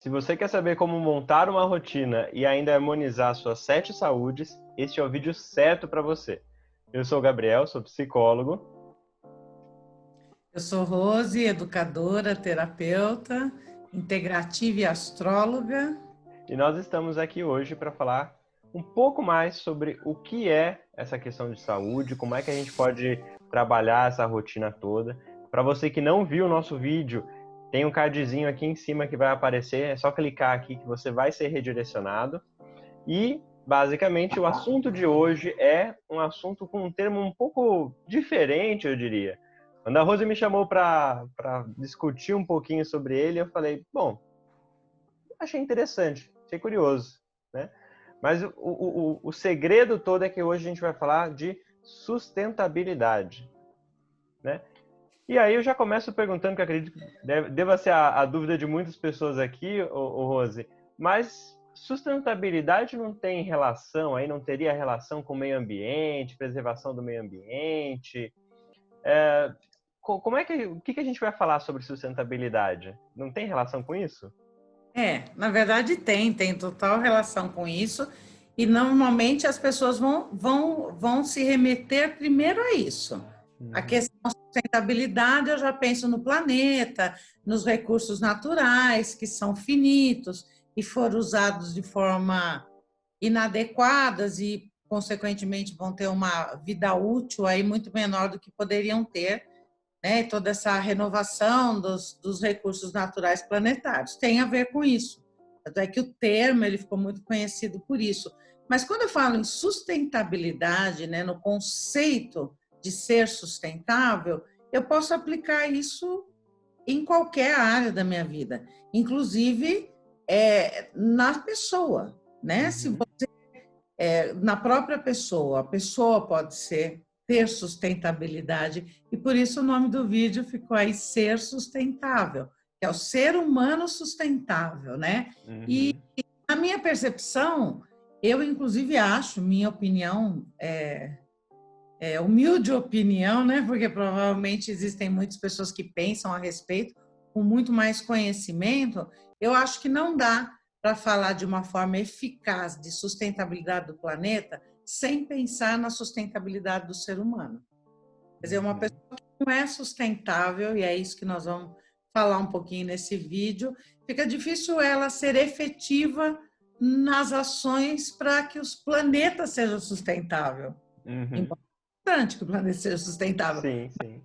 Se você quer saber como montar uma rotina e ainda harmonizar suas 7 saúdes, este é o vídeo certo para você. Eu sou o Gabriel, sou psicólogo. Eu sou Rose, educadora, terapeuta, integrativa e astróloga. E nós estamos aqui hoje para falar um pouco mais sobre o que é essa questão de saúde, como é que a gente pode trabalhar essa rotina toda. Para você que não viu o nosso vídeo, tem um cardzinho aqui em cima que vai aparecer, é só clicar aqui que você vai ser redirecionado. E, basicamente, o assunto de hoje é um assunto com um termo um pouco diferente, eu diria. Quando a Rose me chamou para discutir um pouquinho sobre ele, eu falei, bom, achei interessante, achei curioso, né? Mas o segredo todo é que hoje a gente vai falar de sustentabilidade, né? E aí eu já começo perguntando, que acredito que deva ser a dúvida de muitas pessoas aqui, o Rose, mas sustentabilidade não tem relação, aí não teria relação com o meio ambiente, preservação do meio ambiente? Como é que, o que a gente vai falar sobre sustentabilidade? Não tem relação com isso? Na verdade tem total relação com isso, e normalmente as pessoas vão se remeter primeiro a isso. A Uhum. questão da sustentabilidade, eu já penso no planeta, nos recursos naturais, que são finitos e foram usados de forma inadequadas e, consequentemente, vão ter uma vida útil aí muito menor do que poderiam ter, né? E toda essa renovação dos recursos naturais planetários tem a ver com isso. Tanto é que o termo ele ficou muito conhecido por isso. Mas quando eu falo em sustentabilidade, né, no conceito de ser sustentável, eu posso aplicar isso em qualquer área da minha vida, inclusive na pessoa, né? Se Uhum. na própria pessoa, a pessoa pode ter sustentabilidade, e por isso o nome do vídeo ficou aí Ser Sustentável, que é o ser humano sustentável, né? E Uhum. na minha percepção, eu inclusive acho, minha opinião humilde opinião, né? Porque provavelmente existem muitas pessoas que pensam a respeito com muito mais conhecimento. Eu acho que não dá para falar de uma forma eficaz de sustentabilidade do planeta sem pensar na sustentabilidade do ser humano. Quer dizer, uma Uhum. pessoa que não é sustentável, e é isso que nós vamos falar um pouquinho nesse vídeo, fica difícil ela ser efetiva nas ações para que os planetas sejam sustentáveis. Uhum. Importante que o planeta seja sustentável. Sim, sim.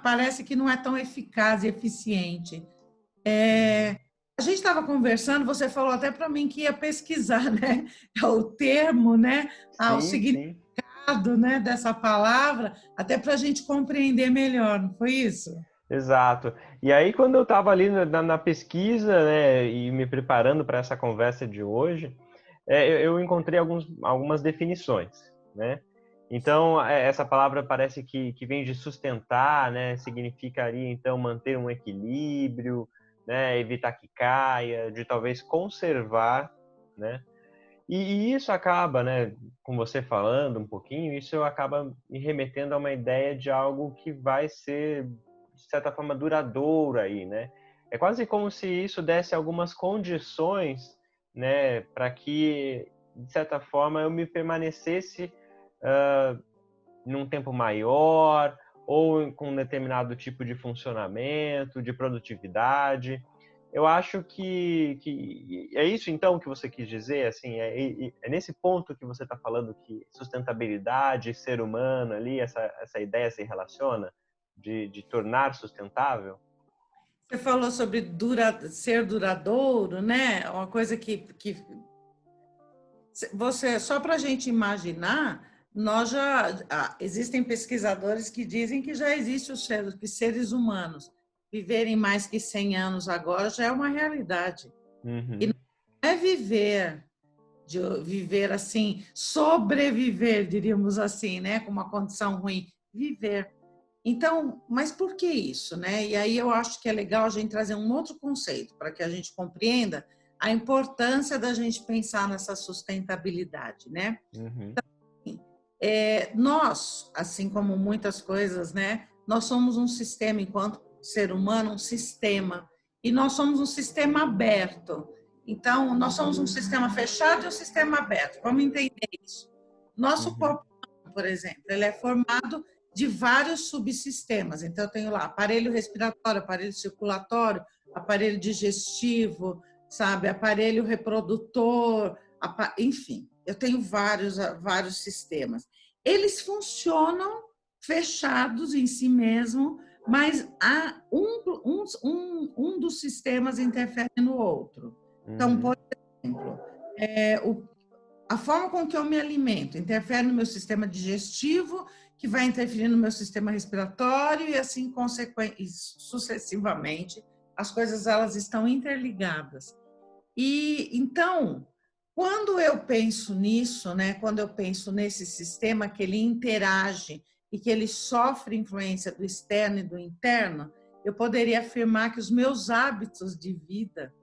Parece que não é tão eficaz e eficiente. Uhum. A gente estava conversando, você falou até para mim que ia pesquisar, né? O termo, né? O Sim, significado, sim. né, dessa palavra, até para a gente compreender melhor, não foi isso? Exato. E aí, quando eu estava ali na pesquisa, né, e me preparando para essa conversa de hoje, eu encontrei algumas definições, né? Então, essa palavra parece que vem de sustentar, né? Significaria, então, manter um equilíbrio, né? Evitar que caia, de talvez conservar, né? E isso acaba, né, com você falando um pouquinho, isso acaba me remetendo a uma ideia de algo que vai ser, de certa forma, duradouro aí, né? É quase como se isso desse algumas condições, né, para que, de certa forma, eu me permanecesse num tempo maior ou com um determinado tipo de funcionamento, de produtividade. Eu acho que é isso então que você quis dizer, assim, é nesse ponto que você está falando que sustentabilidade, ser humano ali, essa ideia se relaciona de tornar sustentável? Você falou sobre ser duradouro, né? Uma coisa que você, só para a gente imaginar, nós existem pesquisadores que dizem que já existe que seres humanos viverem mais que 100 anos agora já é uma realidade. E Uhum. não é viver assim, sobreviver, diríamos assim, né, com uma condição ruim, viver. Então, mas por que isso, né? E aí eu acho que é legal a gente trazer um outro conceito para que a gente compreenda a importância da gente pensar nessa sustentabilidade, né? Uhum. Nós, assim como muitas coisas, né? Nós somos um sistema, enquanto ser humano, um sistema. e nós somos um sistema aberto. Então, nós somos um sistema fechado e um sistema aberto. Vamos entender isso. Nosso corpo, por exemplo, ele é formado de vários subsistemas. Então, eu tenho lá aparelho respiratório, aparelho circulatório, aparelho digestivo, sabe, aparelho reprodutor, enfim, eu tenho vários sistemas. Eles funcionam fechados em si mesmo, mas há um dos sistemas interfere no outro. Então, por exemplo, a forma com que eu me alimento interfere no meu sistema digestivo, que vai interferir no meu sistema respiratório e assim sucessivamente. As coisas elas estão interligadas. E então, quando eu penso nisso, né, quando eu penso nesse sistema que ele interage e que ele sofre influência do externo e do interno, eu poderia afirmar que os meus hábitos de vida,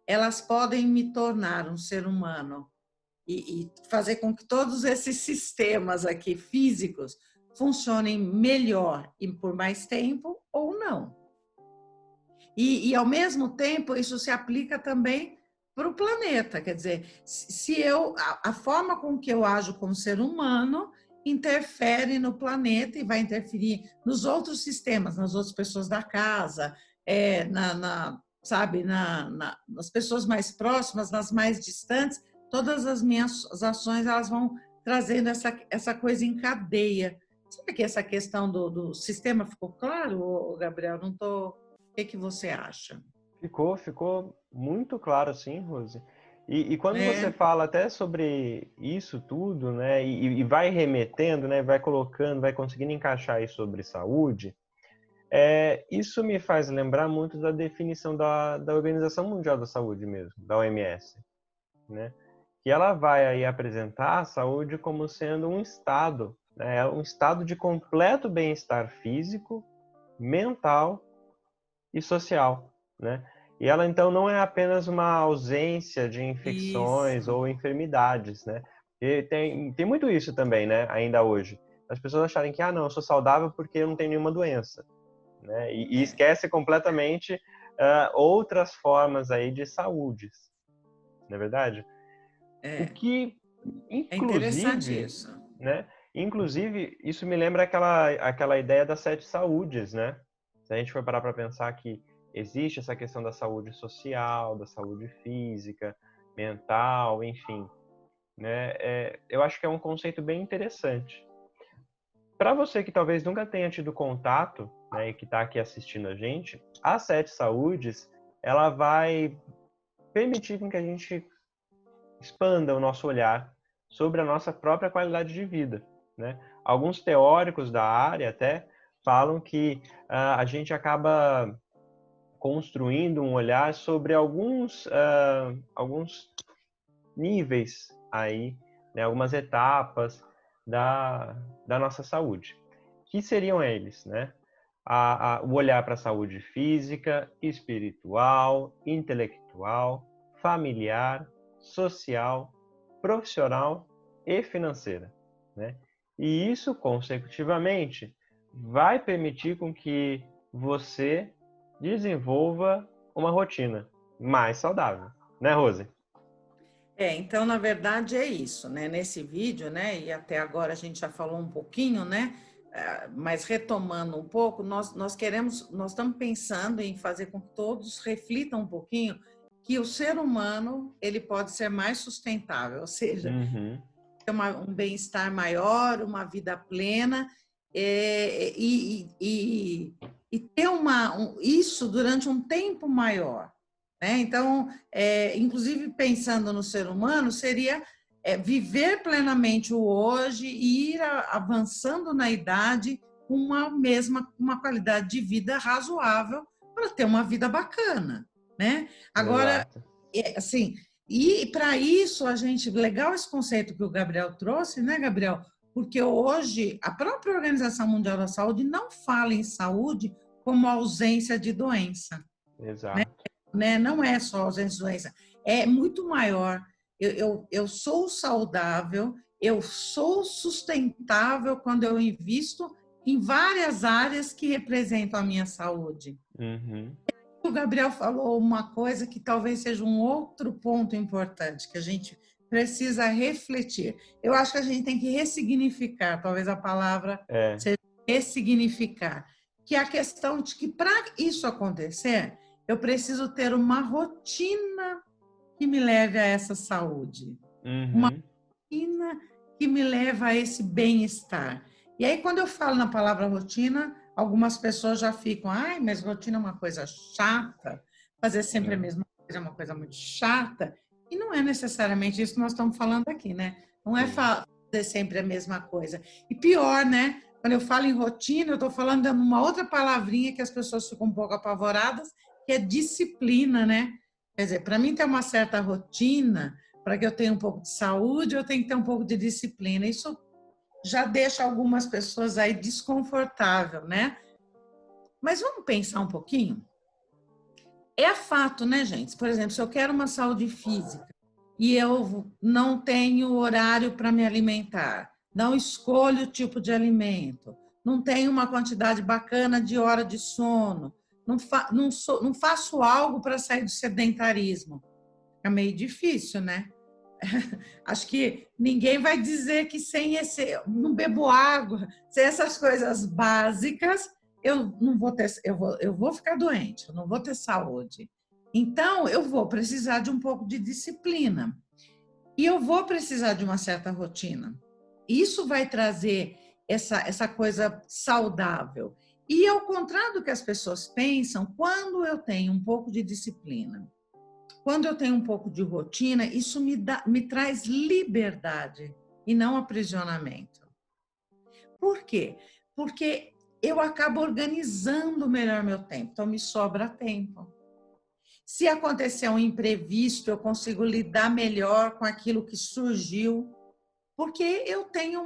elas podem me tornar um ser humano e fazer com que todos esses sistemas aqui físicos funcionem melhor e por mais tempo ou não. E ao mesmo tempo, isso se aplica também para o planeta. Quer dizer, se a forma com que eu ajo como ser humano interfere no planeta e vai interferir nos outros sistemas, nas outras pessoas da casa, sabe, nas pessoas mais próximas, nas mais distantes, todas as minhas ações elas vão trazendo essa coisa em cadeia. Sabe que essa questão do sistema ficou claro, Gabriel? Não estou... O que você acha? Ficou muito claro, sim, Rose. E quando você fala até sobre isso tudo, né, e vai remetendo, né, vai colocando, vai conseguindo encaixar isso sobre saúde, isso me faz lembrar muito da definição da Organização Mundial da Saúde mesmo, da OMS, né? Que ela vai aí apresentar a saúde como sendo um estado, né, um estado de completo bem-estar físico, mental e social, né? E ela então não é apenas uma ausência de infecções Isso. ou enfermidades, né? E tem muito isso também, né? Ainda hoje, as pessoas acharem que não, eu sou saudável porque eu não tenho nenhuma doença, né? E esquece completamente outras formas aí de saúde, não é verdade? O que, É interessante inclusive, isso. né? Inclusive, isso me lembra aquela ideia das 7 saúdes, né? Se a gente for parar para pensar que existe essa questão da saúde social, da saúde física, mental, enfim, né? Eu acho que é um conceito bem interessante. Para você que talvez nunca tenha tido contato, né, e que está aqui assistindo a gente, a 7 saúdes, ela vai permitir com que a gente expanda o nosso olhar sobre a nossa própria qualidade de vida, né? Alguns teóricos da área até falam que a gente acaba construindo um olhar sobre alguns níveis aí, né, algumas etapas da nossa saúde. Que seriam eles, né? O olhar para a saúde física, espiritual, intelectual, familiar, social, profissional e financeira, né? E isso, consecutivamente, vai permitir com que você desenvolva uma rotina mais saudável, né, Rose? Então, na verdade, é isso, né? Nesse vídeo, né? E até agora a gente já falou um pouquinho, né? Mas retomando um pouco, nós estamos pensando em fazer com que todos reflitam um pouquinho que o ser humano ele pode ser mais sustentável, ou seja, ter um bem-estar maior, uma vida plena e ter isso durante um tempo maior. Né? Então, inclusive pensando no ser humano, seria viver plenamente o hoje e ir avançando na idade com uma qualidade de vida razoável para ter uma vida bacana, né? Agora, assim, e para isso legal esse conceito que o Gabriel trouxe, né, Gabriel? Porque hoje a própria Organização Mundial da Saúde não fala em saúde como ausência de doença. Exato. Né? Não é só ausência de doença, é muito maior. Eu sou saudável, eu sou sustentável quando eu invisto em várias áreas que representam a minha saúde. O Gabriel falou uma coisa que talvez seja um outro ponto importante que a gente precisa refletir. Eu acho que a gente tem que ressignificar, talvez a palavra seja ressignificar, que é a questão de que para isso acontecer, eu preciso ter uma rotina que me leve a essa saúde. Uma rotina que me leva a esse bem-estar. E aí, quando eu falo na palavra rotina, algumas pessoas já ficam, ai, mas rotina é uma coisa chata, fazer sempre a mesma coisa é uma coisa muito chata. E não é necessariamente isso que nós estamos falando aqui, né? Não é fazer sempre a mesma coisa. E pior, né? Quando eu falo em rotina, eu estou falando de uma outra palavrinha que as pessoas ficam um pouco apavoradas, que é disciplina, né? Quer dizer, para mim ter uma certa rotina, para que eu tenha um pouco de saúde, eu tenho que ter um pouco de disciplina. Isso já deixa algumas pessoas aí desconfortável, né? Mas vamos pensar um pouquinho? É fato, né, gente? Por exemplo, se eu quero uma saúde física e eu não tenho horário para me alimentar, não escolho o tipo de alimento, não tenho uma quantidade bacana de hora de sono, não faço algo para sair do sedentarismo, é meio difícil, né? Acho que ninguém vai dizer que sem não bebo água, sem essas coisas básicas, eu não vou ter, eu vou ficar doente, eu não vou ter saúde. Então, eu vou precisar de um pouco de disciplina. E eu vou precisar de uma certa rotina. Isso vai trazer essa coisa saudável. E ao contrário do que as pessoas pensam, quando eu tenho um pouco de disciplina, quando eu tenho um pouco de rotina, isso me traz liberdade e não aprisionamento. Por quê? Porque eu acabo organizando melhor meu tempo, então me sobra tempo. Se acontecer um imprevisto, eu consigo lidar melhor com aquilo que surgiu, porque eu tenho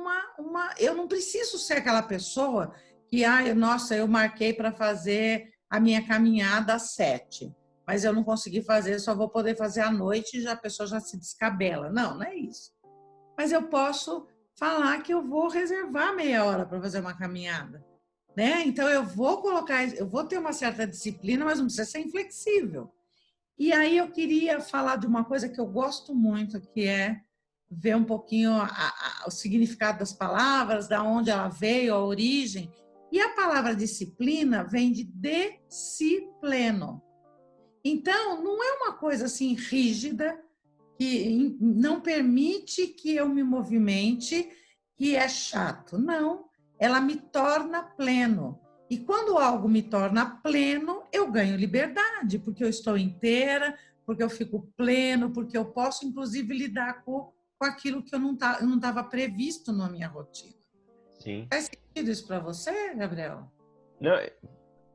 eu não preciso ser aquela pessoa que, nossa, eu marquei para fazer a minha caminhada às 7, mas eu não consegui fazer, só vou poder fazer à noite e a pessoa já se descabela. Não, não é isso. Mas eu posso falar que eu vou reservar meia hora para fazer uma caminhada, né? Então eu vou ter uma certa disciplina, mas não precisa ser inflexível. E aí eu queria falar de uma coisa que eu gosto muito, que é ver um pouquinho o significado das palavras, da onde ela veio, a origem. E a palavra disciplina vem de discipleno. Então, não é uma coisa assim rígida, que não permite que eu me movimente, que é chato. Não, ela me torna pleno. E quando algo me torna pleno, eu ganho liberdade, porque eu estou inteira, porque eu fico pleno, porque eu posso, inclusive, lidar com aquilo que eu não estava previsto na minha rotina. Sim. Faz sentido isso para você, Gabriel? Não,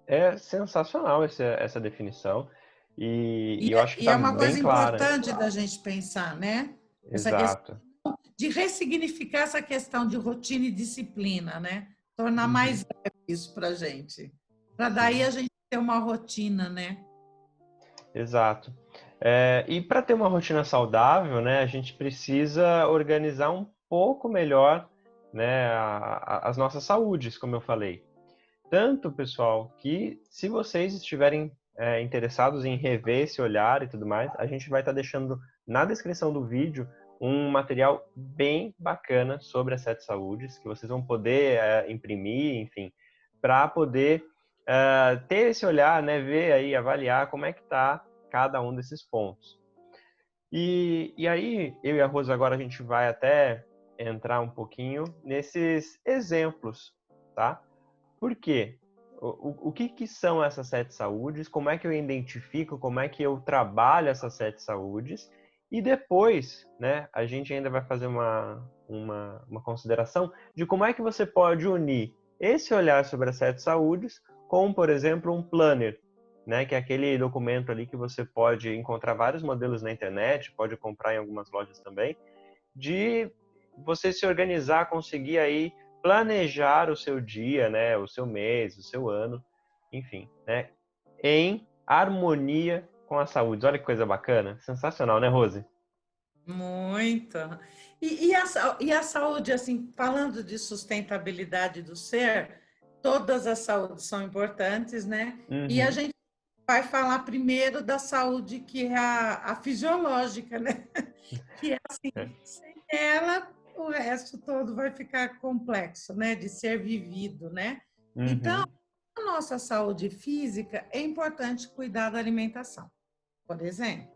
é sensacional essa definição. E eu acho que E é está uma bem coisa clara. importante da gente pensar, né? Essa questão Exato. de ressignificar essa questão de rotina e disciplina, né? Tornar mais leve isso para a gente. Para daí a gente ter uma rotina, né? Exato. E para ter uma rotina saudável, né, a gente precisa organizar um pouco melhor, né, as nossas saúdes, como eu falei. Tanto, pessoal, que se vocês estiverem interessados em rever esse olhar e tudo mais, a gente vai estar deixando na descrição do vídeo um material bem bacana sobre as 7 saúdes, que vocês vão poder imprimir, enfim, para poder ter esse olhar, né, ver aí, avaliar como é que está cada um desses pontos. E aí, eu e a Rosa agora a gente vai até entrar um pouquinho nesses exemplos, tá? Por quê? O que são essas 7 saúdes? Como é que eu identifico? Como é que eu trabalho essas 7 saúdes? E depois, né, a gente ainda vai fazer uma consideração de como é que você pode unir esse olhar sobre as 7 saúdes com, por exemplo, um planner, né, que é aquele documento ali que você pode encontrar vários modelos na internet, pode comprar em algumas lojas também, de você se organizar, conseguir aí planejar o seu dia, né, o seu mês, o seu ano, enfim, né, em harmonia com a saúde. Olha que coisa bacana, sensacional, né, Rose? Muito. E a saúde, assim, falando de sustentabilidade do ser, todas as saúdes são importantes, né? E a Uhum. gente vai falar primeiro da saúde, que é a fisiológica, né? Que é assim, sem ela, o resto todo vai ficar complexo, né? De ser vivido, né? Então, Uhum. a nossa saúde física é importante cuidar da alimentação, por exemplo.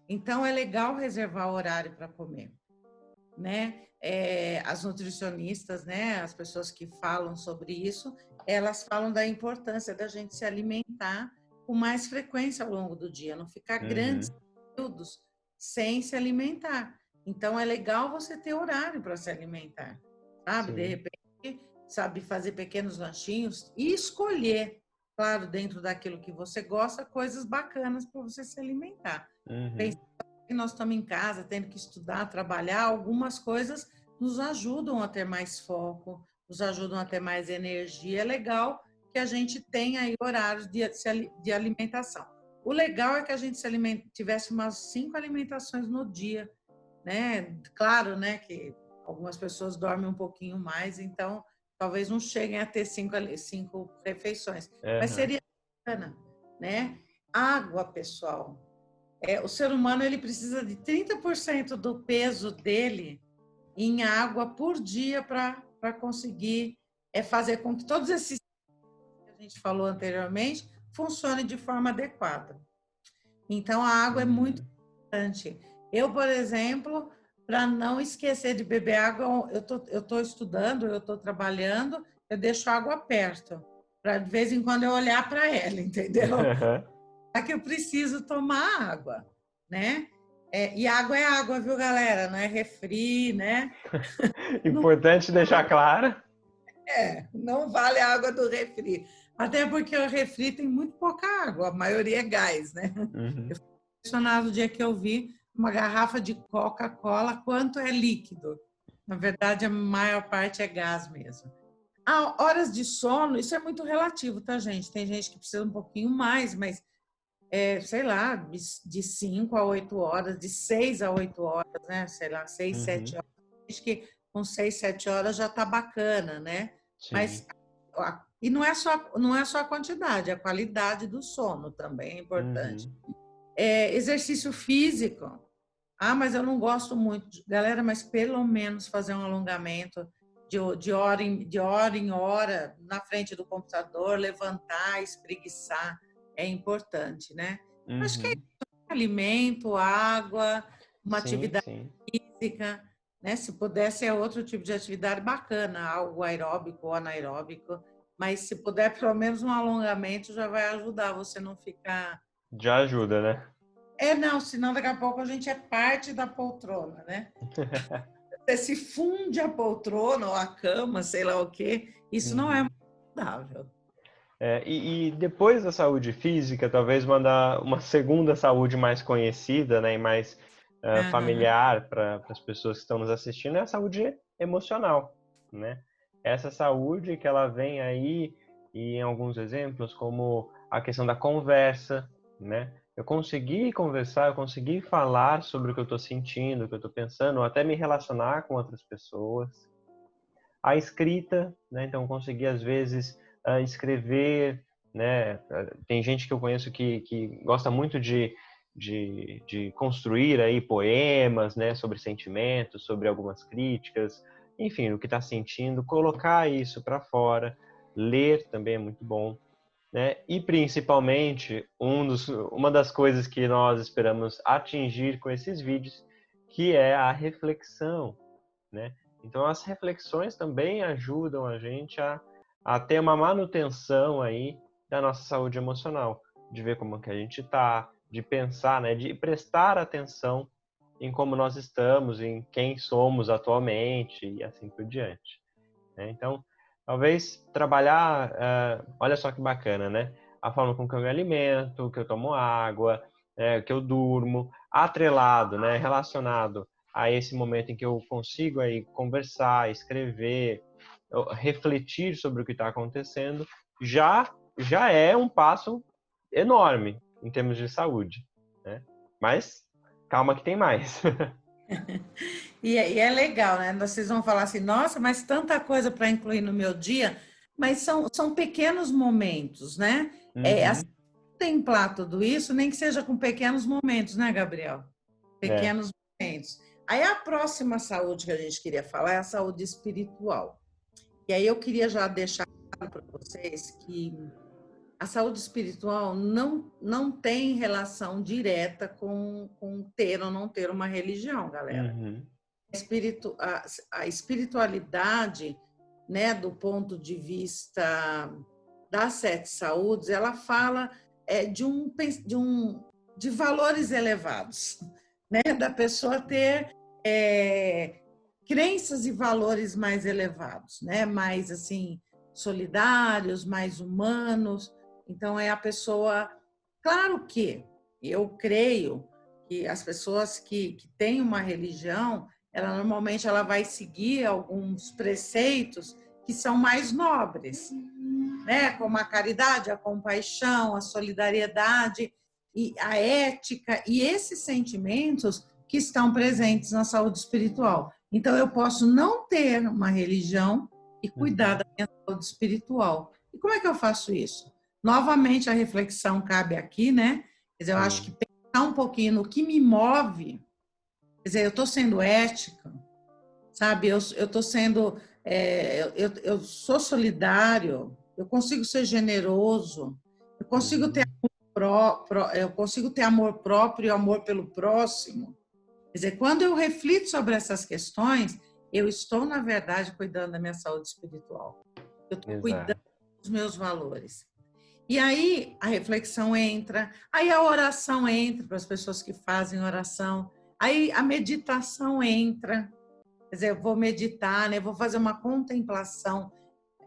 Então, é legal reservar horário para comer, né? As nutricionistas, né? As pessoas que falam sobre isso, elas falam da importância da gente se alimentar com mais frequência ao longo do dia, não ficar grandes Uhum. períodos sem se alimentar. Então, é legal você ter horário para se alimentar, sabe? De Sim. repente, sabe, fazer pequenos lanchinhos e escolher, claro, dentro daquilo que você gosta, coisas bacanas para você se alimentar. Uhum. Que nós estamos em casa, tendo que estudar, trabalhar, algumas coisas nos ajudam a ter mais foco, nos ajudam a ter mais energia. É legal que a gente tenha aí horários de alimentação. O legal é que a gente tivesse umas 5 alimentações no dia, né? Claro, né, que algumas pessoas dormem um pouquinho mais, então talvez não cheguem a ter 5 refeições, mas Uhum. seria bacana, né? Água, pessoal. O ser humano ele precisa de 30% do peso dele em água por dia para conseguir fazer com que todos esses que a gente falou anteriormente funcionem de forma adequada. Então, a água é muito Uhum. importante. Eu, por exemplo, para não esquecer de beber água, eu tô estudando, eu estou trabalhando, eu deixo a água perto, para de vez em quando eu olhar para ela, entendeu? É que eu preciso tomar água, né? E água é água, viu, galera? Não é refri, né? Não, Importante deixar claro. não vale a água do refri. Até porque o refri tem muito pouca água, a maioria é gás, né? Uhum. Eu fiquei impressionado o dia que eu vi uma garrafa de Coca-Cola, quanto é líquido. Na verdade, a maior parte é gás mesmo. Horas de sono, isso é muito relativo, tá, gente? Tem gente que precisa um pouquinho mais, mas sei lá, de 5 a 8 horas, de 6 a 8 horas, né? Sei lá, 6, 7 Uhum. horas. Acho que com 6, 7 horas já está bacana, né? Sim. Mas e não é só a quantidade, a qualidade do sono também é importante. Uhum. Exercício físico. Ah, mas eu não gosto muito. Galera, mas pelo menos fazer um alongamento de hora em hora na frente do computador, levantar, espreguiçar, é importante, né? Acho que é Uhum. alimento, água, uma Sim, atividade sim. física, né? Se pudesse, é outro tipo de atividade bacana, algo aeróbico ou anaeróbico, mas se puder, pelo menos um alongamento já vai ajudar você não ficar. Já ajuda, né? Não, senão daqui a pouco a gente é parte da poltrona, né? Você se funde a poltrona ou a cama, sei lá o quê, isso não é Uhum. muito saudável. E depois da saúde física, talvez uma segunda saúde mais conhecida, né, e mais Aham. familiar para as pessoas que estão nos assistindo é a saúde emocional, né? Essa saúde que ela vem aí, e em alguns exemplos, como a questão da conversa, né? Eu consegui conversar, eu consegui falar sobre o que eu estou sentindo, o que eu estou pensando, ou até me relacionar com outras pessoas. A escrita, né? Então conseguir às vezes escrever, né? Tem gente que eu conheço que gosta muito de construir aí poemas, né? Sobre sentimentos, sobre algumas críticas, enfim, o que está sentindo, colocar isso para fora. Ler também é muito bom, né? E principalmente uma das coisas que nós esperamos atingir com esses vídeos, que é a reflexão, né? Então, as reflexões também ajudam a gente a ter uma manutenção aí da nossa saúde emocional, de ver como que a gente está, de pensar, né? De prestar atenção em como nós estamos, em quem somos atualmente e assim por diante, né? Então, talvez trabalhar, olha só que bacana, né? A forma com que eu me alimento, que eu tomo água, que eu durmo, atrelado, né? Relacionado a esse momento em que eu consigo aí conversar, escrever, refletir sobre o que está acontecendo, já é um passo enorme em termos de saúde, né? Mas calma que tem mais. E é legal, né? Vocês vão falar assim, nossa, mas tanta coisa para incluir no meu dia, mas são pequenos momentos, né? Assim, Uhum. contemplar tudo isso, nem que seja com pequenos momentos, né, Gabriel? Pequenos momentos. Aí a próxima saúde que a gente queria falar é a saúde espiritual. E aí eu queria já deixar claro para vocês que a saúde espiritual não tem relação direta com ter ou não ter uma religião, galera. Uhum. A espiritualidade, né, do ponto de vista das 7 saúdes, ela fala de valores elevados, né, da pessoa ter crenças e valores mais elevados, né, mais assim solidários, mais humanos. Então é a pessoa, claro que eu creio que as pessoas que têm uma religião, ela normalmente ela vai seguir alguns preceitos que são mais nobres, né? Como a caridade, a compaixão, a solidariedade e a ética e esses sentimentos que estão presentes na saúde espiritual. Então eu posso não ter uma religião e cuidar da minha saúde espiritual. E como é que eu faço isso? Novamente a reflexão cabe aqui, né? Quer dizer, eu acho que pensar um pouquinho no que me move. Quer dizer, eu estou sendo ética, sabe? Eu estou sendo, eu sou solidário, eu consigo ser generoso, eu consigo ter eu consigo ter amor próprio e amor pelo próximo. Quer dizer, quando eu reflito sobre essas questões, eu estou, na verdade, cuidando da minha saúde espiritual. Eu estou cuidando dos meus valores. E aí a reflexão entra, aí a oração entra para as pessoas que fazem oração, aí a meditação entra. Quer dizer, eu vou meditar, né? Vou fazer uma contemplação.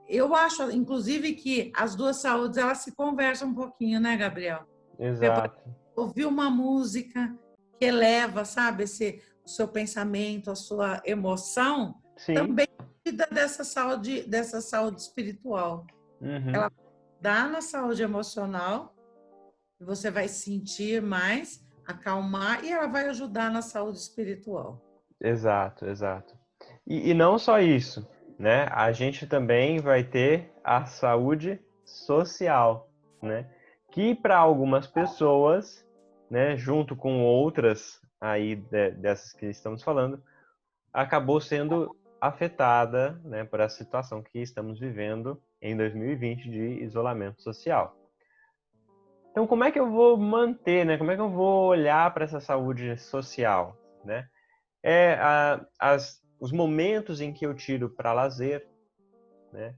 Eu acho, inclusive, que as duas saúdes, elas se conversam um pouquinho, né, Gabriel? Exato. Ouvir uma música que eleva, sabe, o seu pensamento, a sua emoção, Sim. também cuida dessa saúde espiritual. Uhum. Ela dá na saúde emocional, você vai sentir mais, acalmar, e ela vai ajudar na saúde espiritual. Exato, exato. E não só isso, né? A gente também vai ter a saúde social, né? Que para algumas pessoas, né, junto com outras aí dessas que estamos falando, acabou sendo afetada, né, por essa situação que estamos vivendo em 2020 de isolamento social. Então, como é que eu vou manter, né? Como é que eu vou olhar para essa saúde social, né? Os momentos em que eu tiro para lazer, né?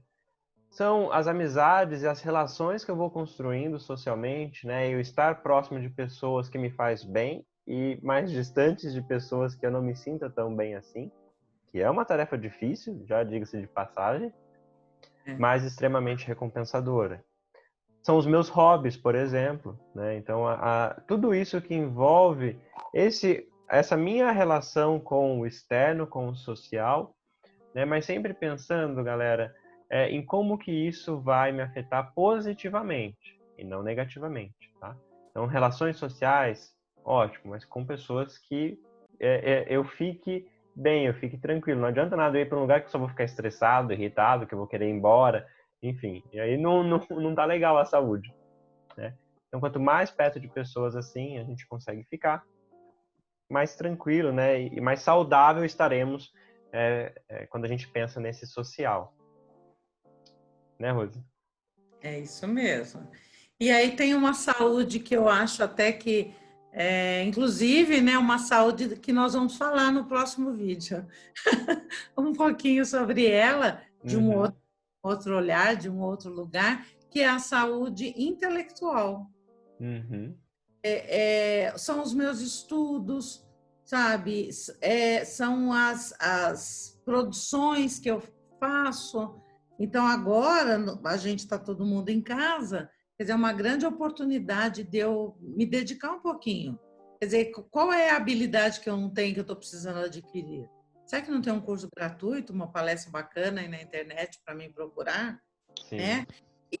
São as amizades e as relações que eu vou construindo socialmente, né? Eu estar próximo de pessoas que me faz bem e mais distantes de pessoas que eu não me sinta tão bem assim, que é uma tarefa difícil, já diga-se de passagem, mas extremamente recompensadora. São os meus hobbies, por exemplo, né? Então, tudo isso que envolve essa minha relação com o externo, com o social, né? Mas sempre pensando, galera, em como que isso vai me afetar positivamente e não negativamente, tá? Então, relações sociais, ótimo, mas com pessoas que eu fique bem, eu fique tranquilo. Não adianta nada eu ir para um lugar que eu só vou ficar estressado, irritado, que eu vou querer ir embora, enfim. E aí não tá legal a saúde, né? Então, quanto mais perto de pessoas assim a gente consegue ficar, mais tranquilo, né? E mais saudável estaremos quando a gente pensa nesse social. Né, Rose? É isso mesmo. E aí tem uma saúde que eu acho até que, inclusive, né, uma saúde que nós vamos falar no próximo vídeo. Um pouquinho sobre ela, de um outro olhar, de um outro lugar, que é a saúde intelectual. Uhum. São os meus estudos, sabe? São as produções que eu faço. Então, agora, a gente está todo mundo em casa, quer dizer, é uma grande oportunidade de eu me dedicar um pouquinho. Quer dizer, qual é a habilidade que eu não tenho, que eu estou precisando adquirir? Será que não tem um curso gratuito, uma palestra bacana aí na internet para mim procurar? Sim. Né?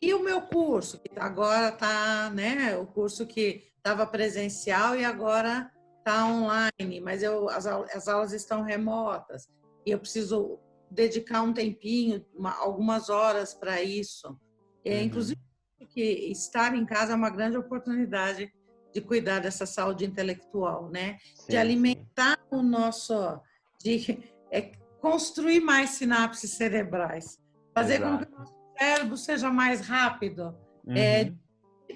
E o meu curso, que agora está, né? O curso que estava presencial e agora está online, mas as aulas estão remotas e eu preciso dedicar um tempinho, algumas horas para isso. Inclusive, que estar em casa é uma grande oportunidade de cuidar dessa saúde intelectual, né? Sim, De alimentar o nosso, de construir mais sinapses cerebrais, fazer com que o nosso cérebro seja mais rápido, Uhum.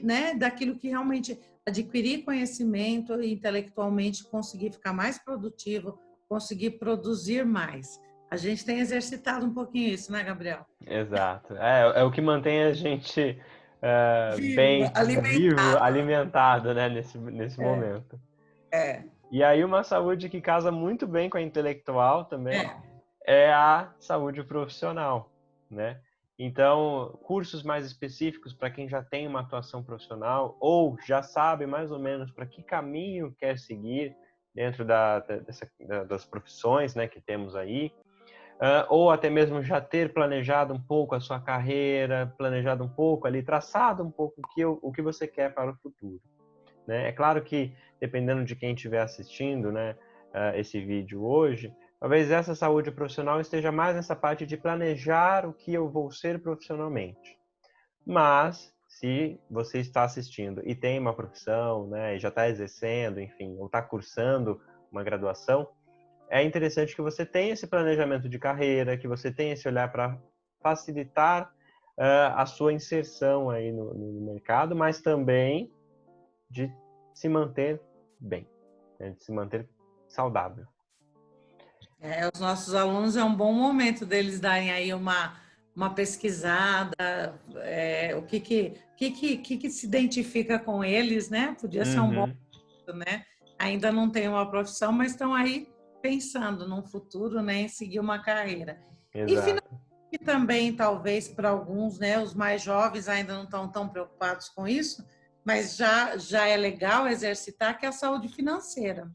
né? Daquilo que realmente adquirir conhecimento e intelectualmente conseguir ficar mais produtivo, conseguir produzir mais. A gente tem exercitado um pouquinho isso, né, Gabriel? Exato. É o que mantém a gente Vivo, bem vivo, alimentado. alimentado, né, nesse momento. É, E aí uma saúde que casa muito bem com a intelectual também é. é a saúde profissional, né? Então, cursos mais específicos para quem já tem uma atuação profissional ou já sabe mais ou menos para que caminho quer seguir dentro das profissões, né, que temos aí, ou até mesmo já ter planejado um pouco a sua carreira, planejado um pouco ali, traçado um pouco o que você quer para o futuro, né? É claro que, dependendo de quem estiver assistindo, né, esse vídeo hoje, talvez essa saúde profissional esteja mais nessa parte de planejar o que eu vou ser profissionalmente. Mas, se você está assistindo e tem uma profissão, né, e já está exercendo, enfim, ou está cursando uma graduação, é interessante que você tenha esse planejamento de carreira, que você tenha esse olhar para facilitar a sua inserção aí no mercado, mas também de se manter bem, né? De se manter saudável. Os nossos alunos é um bom momento deles darem aí uma pesquisada, o que se identifica com eles, né? Podia ser um bom, Uhum, né? Ainda não tem uma profissão, mas estão aí pensando num futuro, né? Em seguir uma carreira. E exato. e também, talvez, para alguns, né, os mais jovens ainda não estão tão preocupados com isso, mas já é legal exercitar, que é a saúde financeira.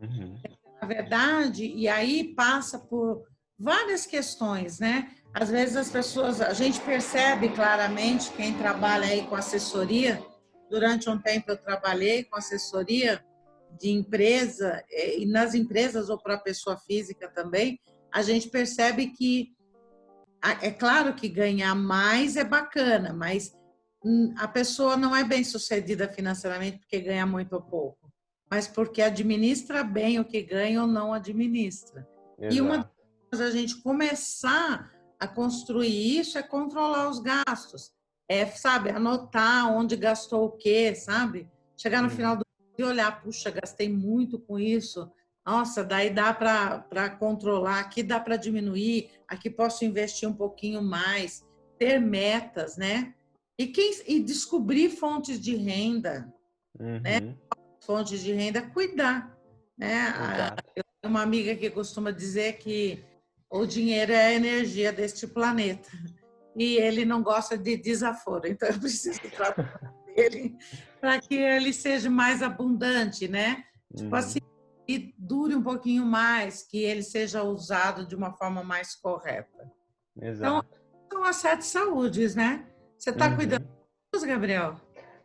Uhum, Na verdade, e aí passa por várias questões, né? Às vezes as pessoas, a gente percebe claramente, quem trabalha aí com assessoria, durante um tempo eu trabalhei com assessoria de empresa, e nas empresas ou para a pessoa física também, a gente percebe que é claro que ganhar mais é bacana, mas a pessoa não é bem sucedida financeiramente porque ganha muito ou pouco, mas porque administra bem o que ganha ou não administra. E uma das exato. coisas a gente começar a construir isso é controlar os gastos. Sabe, anotar onde gastou o quê, sabe? Chegar no final Uhum, do mês e olhar, puxa, gastei muito com isso. Nossa, daí dá para controlar, aqui dá para diminuir, aqui posso investir um pouquinho mais, ter metas, né? E descobrir fontes de renda, uhum, fontes de renda, cuidar, né? exato. Eu tenho uma amiga que costuma dizer que o dinheiro é a energia deste planeta e ele não gosta de desaforo, então eu preciso tratar dele para que ele seja mais abundante, né? Tipo assim, Uhum, e dure um pouquinho mais, que ele seja usado de uma forma mais correta. Então, exato. são as 7 saúdes, né? Você está cuidando Uhum. das, Gabriel?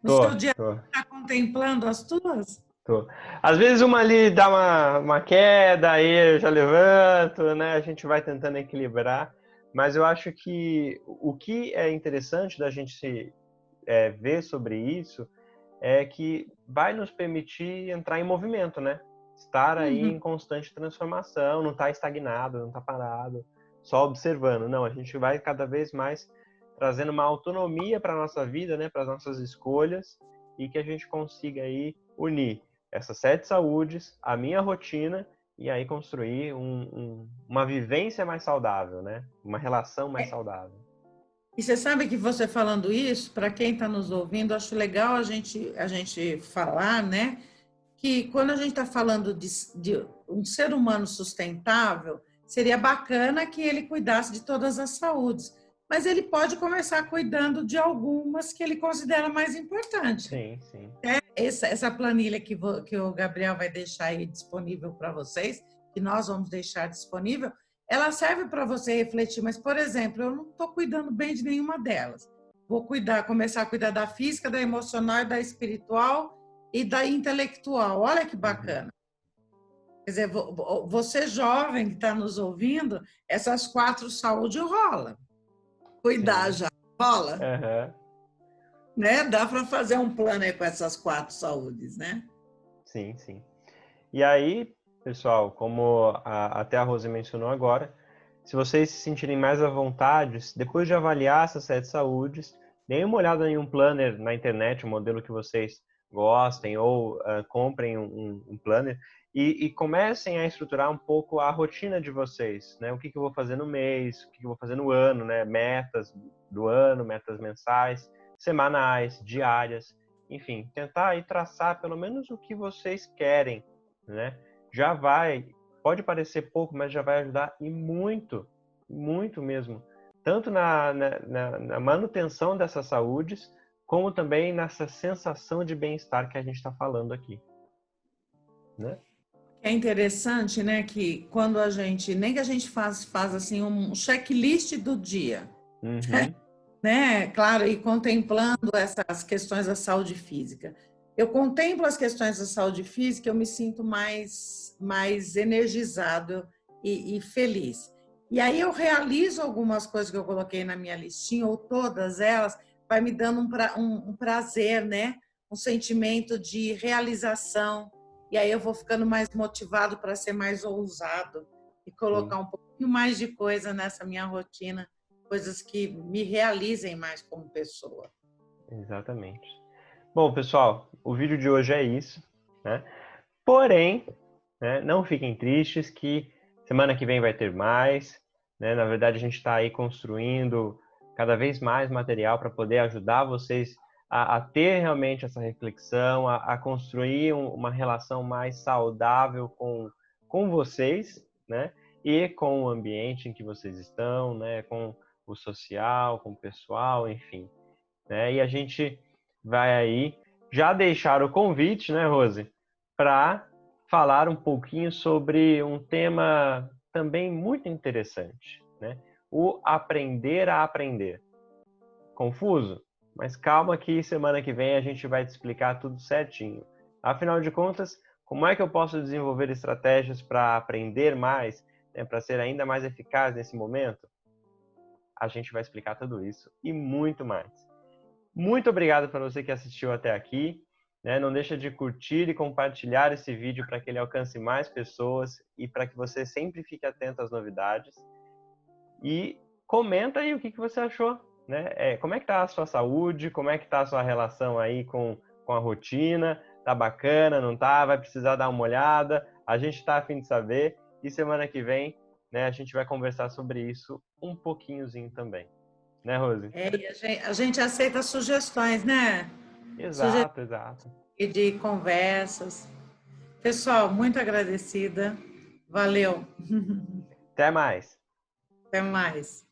No seu Tô, dia, tô, está contemplando as tuas? tô. Às vezes uma ali dá uma queda, aí eu já levanto, né? A gente vai tentando equilibrar. Mas eu acho que o que é interessante da gente ver sobre isso é que vai nos permitir entrar em movimento, né? Estar aí Uhum. em constante transformação, não estar estagnado, não estar parado, só observando. Não, a gente vai cada vez mais trazendo uma autonomia para a nossa vida, né? Para as nossas escolhas e que a gente consiga aí unir essas 7 saúdes, a minha rotina e aí construir uma vivência mais saudável, né? Uma relação mais saudável. E você sabe que você falando isso, para quem está nos ouvindo, acho legal a gente falar, né? Que quando a gente está falando de um ser humano sustentável, seria bacana que ele cuidasse de todas as saúdes, mas ele pode começar cuidando de algumas que ele considera mais importante. Sim, sim. Essa planilha que o Gabriel vai deixar aí disponível para vocês, que nós vamos deixar disponível, ela serve para você refletir, mas, por exemplo, eu não estou cuidando bem de nenhuma delas. Vou começar a cuidar da física, da emocional, da espiritual e da intelectual. Olha que Uhum. bacana. Quer dizer, você jovem que está nos ouvindo, essas 4 saúde rola. Cuidar Sim. já rola. Uhum. né? Dá para fazer um plano aí com essas 4 saúdes, né? Sim, sim. E aí, pessoal, como até a Rose mencionou agora, se vocês se sentirem mais à vontade, depois de avaliar essas 7 saúdes, deem uma olhada em um planner na internet, um modelo que vocês gostem, ou comprem um planner e comecem a estruturar um pouco a rotina de vocês, né? O que eu vou fazer no mês, o que eu vou fazer no ano, né? Metas do ano, metas mensais, semanais, diárias, enfim, tentar aí traçar pelo menos o que vocês querem, né? Já pode parecer pouco, mas já vai ajudar e muito, muito mesmo, tanto na manutenção dessas saúdes, como também nessa sensação de bem-estar que a gente está falando aqui, né? É interessante, né, que quando a gente, nem que a gente faz assim um checklist do dia, Uhum, né? Claro, e contemplando essas questões da saúde física. Eu contemplo as questões da saúde física, eu me sinto mais energizado e feliz. E aí eu realizo algumas coisas que eu coloquei na minha listinha, ou todas elas, vai me dando um prazer, né? Um sentimento de realização. E aí eu vou ficando mais motivado para ser mais ousado e sim, colocar um pouquinho mais de coisa nessa minha rotina, coisas que me realizem mais como pessoa. exatamente. Bom, pessoal, o vídeo de hoje é isso, né? Porém, né, não fiquem tristes que semana que vem vai ter mais, né? Na verdade, a gente está aí construindo cada vez mais material para poder ajudar vocês a ter realmente essa reflexão, a construir uma relação mais saudável com vocês, né? E com o ambiente em que vocês estão, né? Com o social, com o pessoal, enfim, né? E a gente vai aí já deixar o convite, né, Rose, para falar um pouquinho sobre um tema também muito interessante, né? O aprender a aprender. Confuso? Mas calma que semana que vem a gente vai te explicar tudo certinho. Afinal de contas, como é que eu posso desenvolver estratégias para aprender mais, né, para ser ainda mais eficaz nesse momento? A gente vai explicar tudo isso e muito mais. Muito obrigado para você que assistiu até aqui, né? Não deixa de curtir e compartilhar esse vídeo para que ele alcance mais pessoas e para que você sempre fique atento às novidades. E comenta aí o que você achou, né? Como é que tá a sua saúde? Como é que tá a sua relação aí com a rotina? Tá bacana, não tá? Vai precisar dar uma olhada? A gente está a fim de saber. E semana que vem, né, a gente vai conversar sobre isso um pouquinhozinho também. Né, Rose? E a gente aceita sugestões, né? Sugestões Exato, exato. de conversas. Pessoal, muito agradecida. Valeu. Até mais. Até mais.